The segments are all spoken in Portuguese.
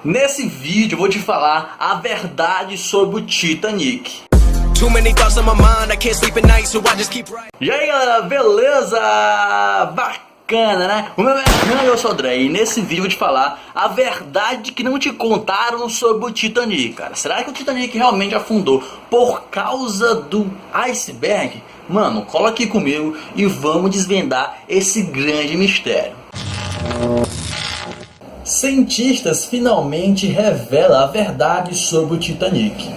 Nesse vídeo eu vou te falar a verdade sobre o Titanic. E aí galera, beleza? Bacana, né? O meu nome é Renan e eu sou o Dre. E nesse vídeo eu vou te falar a verdade que não te contaram sobre o Titanic, cara. Será que o Titanic realmente afundou por causa do iceberg? Mano, cola aqui comigo e vamos desvendar esse grande mistério. Cientistas finalmente revelam a verdade sobre o Titanic.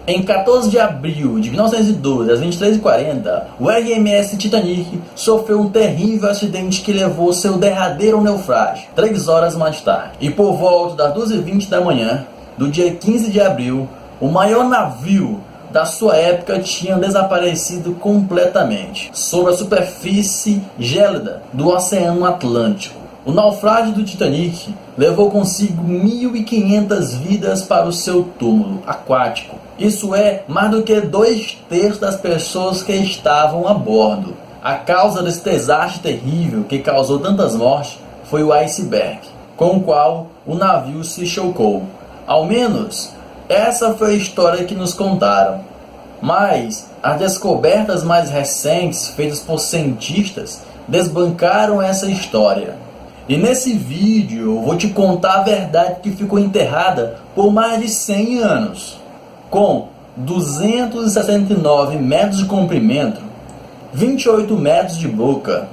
Em 14 de abril de 1912, às 23h40, o RMS Titanic sofreu um terrível acidente que levou seu derradeiro naufrágio, 3 horas mais tarde. E por volta das 2h20 da manhã, do dia 15 de abril, o maior navio da sua época tinha desaparecido completamente sobre a superfície gélida do Oceano Atlântico. O naufrágio do Titanic levou consigo 1.500 vidas para o seu túmulo aquático. Isso é mais do que 2/3 das pessoas que estavam a bordo. A causa desse desastre terrível que causou tantas mortes foi o iceberg, com o qual o navio se chocou. Ao menos, essa foi a história que nos contaram. Mas as descobertas mais recentes feitas por cientistas desbancaram essa história. E nesse vídeo eu vou te contar a verdade que ficou enterrada por mais de 100 anos. Com 269 metros de comprimento, 28 metros de boca,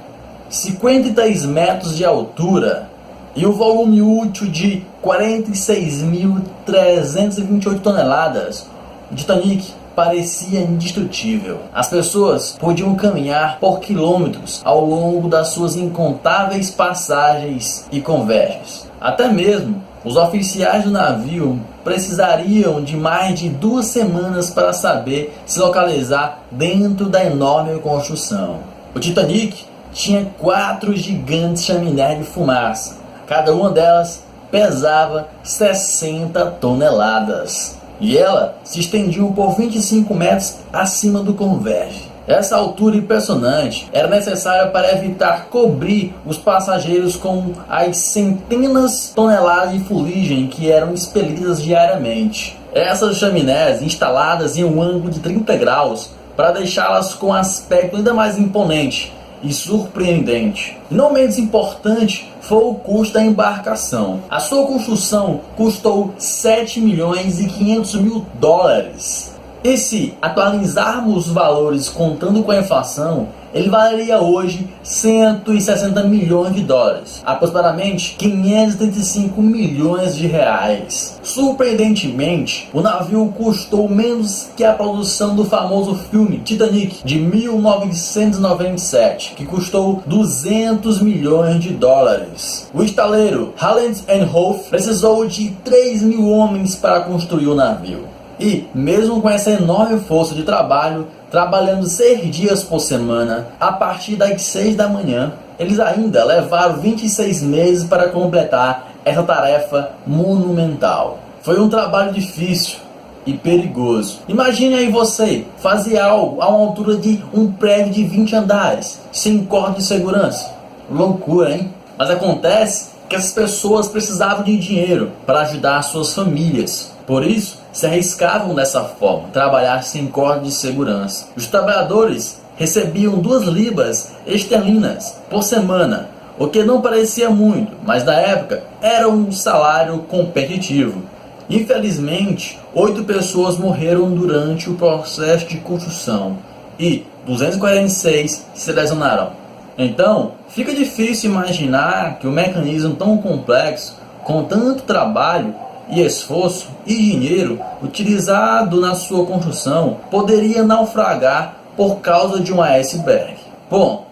53 metros de altura e um volume útil de 46.328 toneladas, o Titanic parecia indestrutível. As pessoas podiam caminhar por quilômetros ao longo das suas incontáveis passagens e converges. Até mesmo os oficiais do navio precisariam de mais de 2 semanas para saber se localizar dentro da enorme construção. O Titanic tinha 4 gigantes chaminés de fumaça. Cada uma delas pesava 60 toneladas. E ela se estendia por 25 metros acima do convés. Essa altura impressionante era necessária para evitar cobrir os passageiros com as centenas de toneladas de fuligem que eram expelidas diariamente. Essas chaminés instaladas em um ângulo de 30 graus para deixá-las com um aspecto ainda mais imponente e surpreendente. Não menos importante foi o custo da embarcação. A sua construção custou 7.500.000 dólares. E se atualizarmos os valores contando com a inflação, ele valeria hoje 160 milhões de dólares, aproximadamente 535 milhões de reais. Surpreendentemente, o navio custou menos que a produção do famoso filme Titanic de 1997, que custou 200 milhões de dólares. O estaleiro Holland & Wolff precisou de 3.000 homens para construir o navio. E, mesmo com essa enorme força de trabalho, trabalhando 6 dias por semana, a partir das 6 da manhã, eles ainda levaram 26 meses para completar essa tarefa monumental. Foi um trabalho difícil e perigoso. Imagine aí você fazer algo a uma altura de um prédio de 20 andares, sem corda de segurança. Loucura, hein? Mas acontece que essas pessoas precisavam de dinheiro para ajudar suas famílias. Por isso, se arriscavam dessa forma, trabalhar sem corda de segurança. Os trabalhadores recebiam 2 libras esterlinas por semana, o que não parecia muito, mas na época era um salário competitivo. Infelizmente, 8 pessoas morreram durante o processo de construção e 246 se lesionaram. Então, fica difícil imaginar que um mecanismo tão complexo, com tanto trabalho e esforço e dinheiro utilizado na sua construção, poderia naufragar por causa de um iceberg. Bom,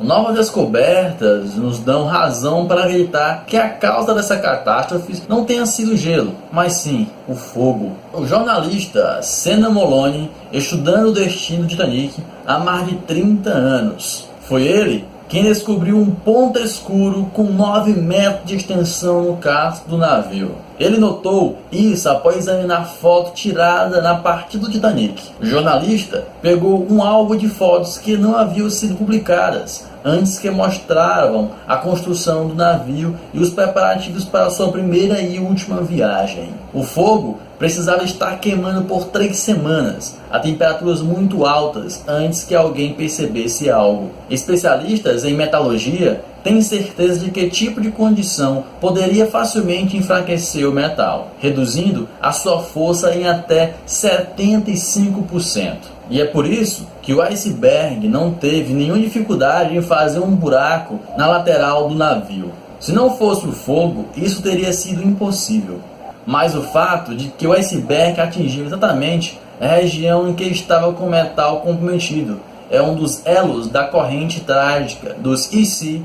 novas descobertas nos dão razão para acreditar que a causa dessa catástrofe não tenha sido o gelo, mas sim o fogo. O jornalista Senna Moloney, estudando o destino do Titanic há mais de 30 anos. Foi ele quem descobriu um ponto escuro com 9 metros de extensão no casco do navio. Ele notou isso após examinar foto tirada na partida do Titanic. O jornalista pegou um álbum de fotos que não haviam sido publicadas antes que mostravam a construção do navio e os preparativos para sua primeira e última viagem. O fogo precisava estar queimando por 3 semanas, a temperaturas muito altas, antes que alguém percebesse algo. Especialistas em metalurgia têm certeza de que tipo de condição poderia facilmente enfraquecer o metal, reduzindo a sua força em até 75%. E é por isso que o iceberg não teve nenhuma dificuldade em fazer um buraco na lateral do navio. Se não fosse o fogo, isso teria sido impossível. Mas o fato de que o iceberg atingiu exatamente a região em que estava com o metal comprometido é um dos elos da corrente trágica dos IC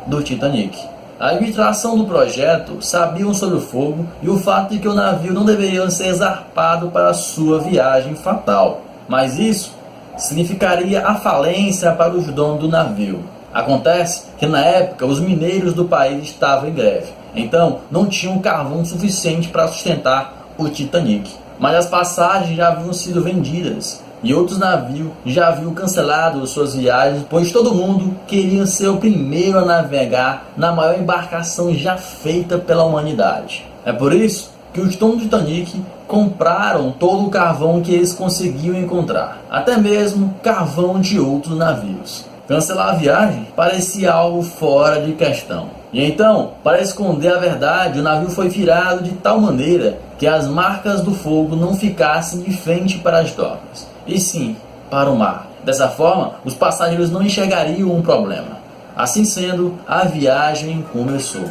do Titanic. A administração do projeto sabiam sobre o fogo e o fato de que o navio não deveria ser zarpado para sua viagem fatal. Mas isso significaria a falência para os donos do navio. Acontece que na época os mineiros do país estavam em greve, então não tinham carvão suficiente para sustentar o Titanic. Mas as passagens já haviam sido vendidas e outros navios já haviam cancelado suas viagens, pois todo mundo queria ser o primeiro a navegar na maior embarcação já feita pela humanidade. É por isso que os donos do Titanic compraram todo o carvão que eles conseguiam encontrar, até mesmo carvão de outros navios. Cancelar a viagem parecia algo fora de questão. E então, para esconder a verdade, o navio foi virado de tal maneira que as marcas do fogo não ficassem de frente para as docas, e sim para o mar. Dessa forma, os passageiros não enxergariam um problema. Assim sendo, a viagem começou.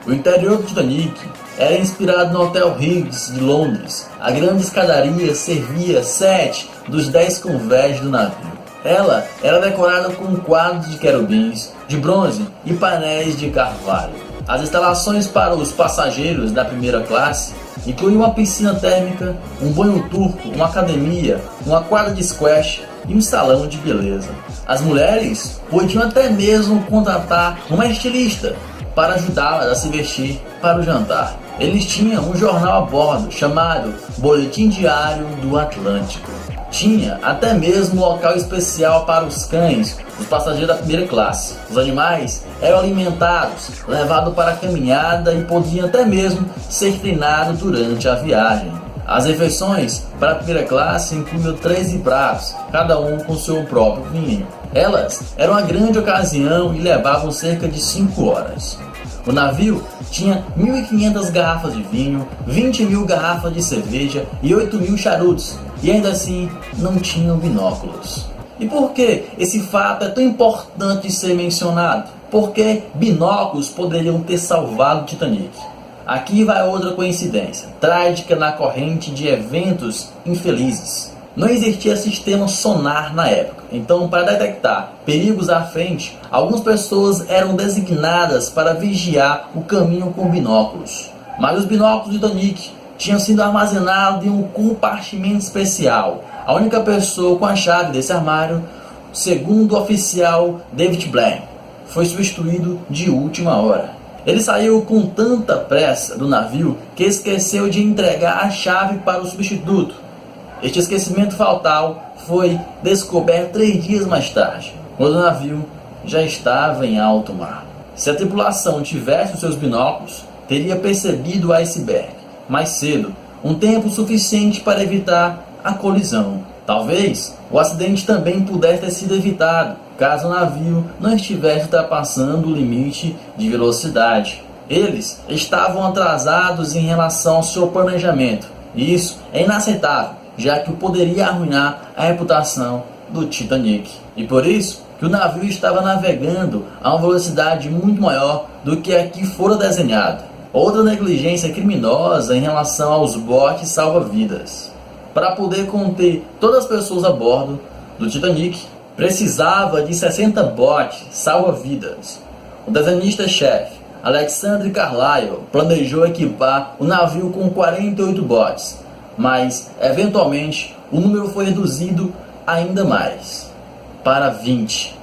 O interior do Titanic era inspirado no Hotel Higgs de Londres. A grande escadaria servia 7 dos 10 convés do navio. Ela era decorada com quadros de querubins, de bronze e painéis de carvalho. As instalações para os passageiros da primeira classe incluíam uma piscina térmica, um banho turco, uma academia, uma quadra de squash e um salão de beleza. As mulheres podiam até mesmo contratar uma estilista para ajudá-las a se vestir para o jantar. Eles tinham um jornal a bordo chamado Boletim Diário do Atlântico. Tinha até mesmo um local especial para os cães, os passageiros da primeira classe. Os animais eram alimentados, levados para a caminhada e podiam até mesmo ser treinados durante a viagem. As refeições para a primeira classe incluíam 13 pratos, cada um com seu próprio vinho. Elas eram uma grande ocasião e levavam cerca de 5 horas. O navio tinha 1.500 garrafas de vinho, 20.000 garrafas de cerveja e 8.000 charutos, e ainda assim não tinham binóculos. E por que esse fato é tão importante de ser mencionado? Porque binóculos poderiam ter salvado o Titanic. Aqui vai outra coincidência, trágica na corrente de eventos infelizes. Não existia sistema sonar na época, então para detectar perigos à frente, algumas pessoas eram designadas para vigiar o caminho com binóculos. Mas os binóculos do Titanic tinham sido armazenados em um compartimento especial. A única pessoa com a chave desse armário, segundo o oficial David Blaine, foi substituído de última hora. Ele saiu com tanta pressa do navio que esqueceu de entregar a chave para o substituto. Este esquecimento fatal foi descoberto 3 dias mais tarde, quando o navio já estava em alto mar. Se a tripulação tivesse os seus binóculos, teria percebido o iceberg mais cedo, um tempo suficiente para evitar a colisão. Talvez o acidente também pudesse ter sido evitado, caso o navio não estivesse ultrapassando o limite de velocidade. Eles estavam atrasados em relação ao seu planejamento, e isso é inaceitável, já que poderia arruinar a reputação do Titanic. E por isso que o navio estava navegando a uma velocidade muito maior do que a que fora desenhado. Outra negligência criminosa em relação aos botes salva-vidas. Para poder conter todas as pessoas a bordo do Titanic, precisava de 60 botes salva-vidas. O desenhista-chefe, Alexander Carlyle, planejou equipar o navio com 48 botes, mas eventualmente o número foi reduzido ainda mais, para 20.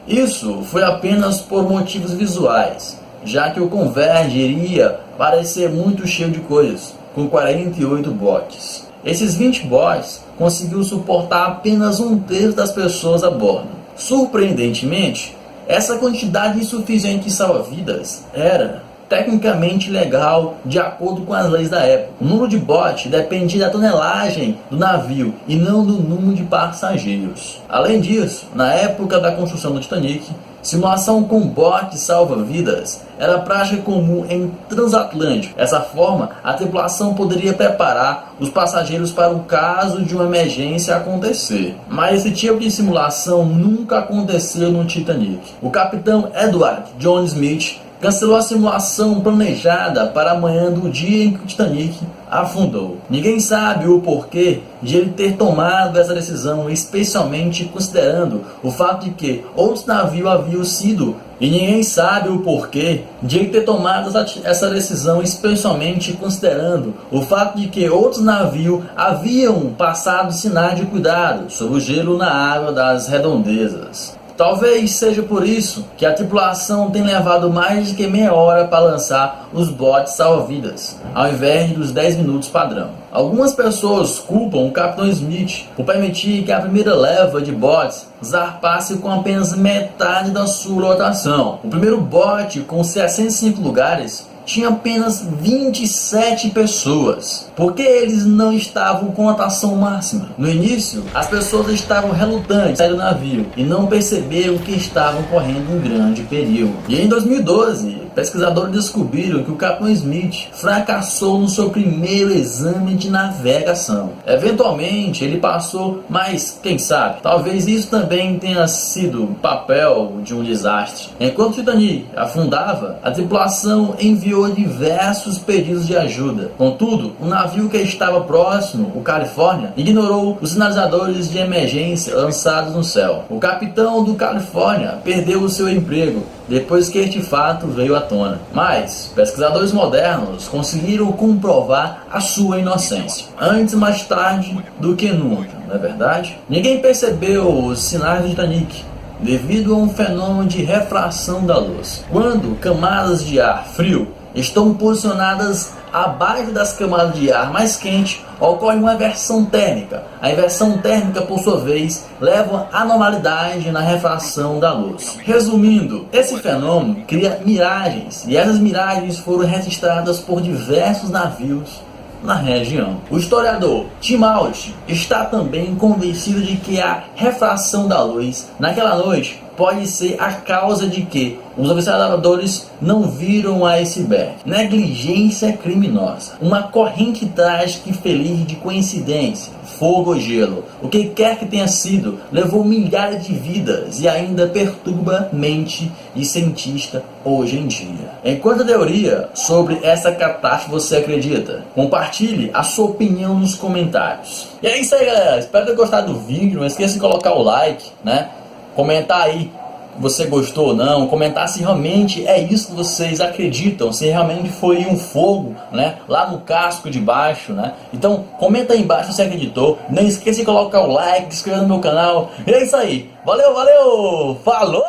Isso foi apenas por motivos visuais, já que o Converge iria parecer muito cheio de coisas, com 48 botes. Esses 20 botes conseguiram suportar apenas 1/3 das pessoas a bordo. Surpreendentemente, essa quantidade insuficiente de salva-vidas era tecnicamente legal de acordo com as leis da época. O número de botes dependia da tonelagem do navio e não do número de passageiros. Além disso, na época da construção do Titanic, simulação com botes salva-vidas era prática comum em transatlântico. Dessa forma, a tripulação poderia preparar os passageiros para o caso de uma emergência acontecer. Mas esse tipo de simulação nunca aconteceu no Titanic. O capitão Edward John Smith cancelou a simulação planejada para a manhã do dia em que o Titanic afundou. Ninguém sabe o porquê de ele ter tomado essa decisão, especialmente considerando o fato de que outros navios haviam sido. E ninguém sabe o porquê de ele ter tomado essa decisão, especialmente considerando o fato de que outros navios haviam passado sinais de cuidado sobre o gelo na água das redondezas. Talvez seja por isso que a tripulação tem levado mais de meia hora para lançar os botes salva-vidas, ao invés dos 10 minutos padrão. Algumas pessoas culpam o Capitão Smith por permitir que a primeira leva de botes zarpasse com apenas metade da sua lotação. O primeiro bote, com 65 lugares, tinha apenas 27 pessoas, porque eles não estavam com lotação máxima. No início, as pessoas estavam relutantes em sair do navio e não perceberam que estavam correndo um grande perigo. E em 2012, pesquisadores descobriram que o Capitão Smith fracassou no seu primeiro exame de navegação. Eventualmente, ele passou, mas quem sabe, talvez isso também tenha sido papel de um desastre. Enquanto o Titanic afundava, a tripulação enviou diversos pedidos de ajuda. Contudo, o navio que estava próximo, o California, ignorou os sinalizadores de emergência lançados no céu. O capitão do California perdeu o seu emprego depois que este fato veio à tona. Mas pesquisadores modernos conseguiram comprovar a sua inocência, antes mais tarde do que nunca, não é verdade? Ninguém percebeu os sinais do Titanic devido a um fenômeno de refração da luz. Quando camadas de ar frio estão posicionadas abaixo das camadas de ar mais quente, ocorre uma inversão térmica. A inversão térmica, por sua vez, leva a anormalidade na refração da luz. Resumindo, esse fenômeno cria miragens, e essas miragens foram registradas por diversos navios na região. O historiador Tim Aldrich está também convencido de que a refração da luz naquela noite pode ser a causa de que os observadores não viram o iceberg. Negligência criminosa. Uma corrente trágica e feliz de coincidência. Fogo ou gelo. O que quer que tenha sido, levou milhares de vidas e ainda perturba mente de cientista hoje em dia. Em quanta teoria sobre essa catástrofe você acredita? Compartilhe a sua opinião nos comentários. E é isso aí, galera. Espero ter gostado do vídeo. Não esqueça de colocar o like, né? Comentar aí se você gostou ou não, comentar se realmente é isso que vocês acreditam, se realmente foi um fogo, né, lá no casco de baixo, né? Então comenta aí embaixo se você acreditou. Não esqueça de colocar o like, se inscrever no meu canal. E é isso aí, valeu, falou!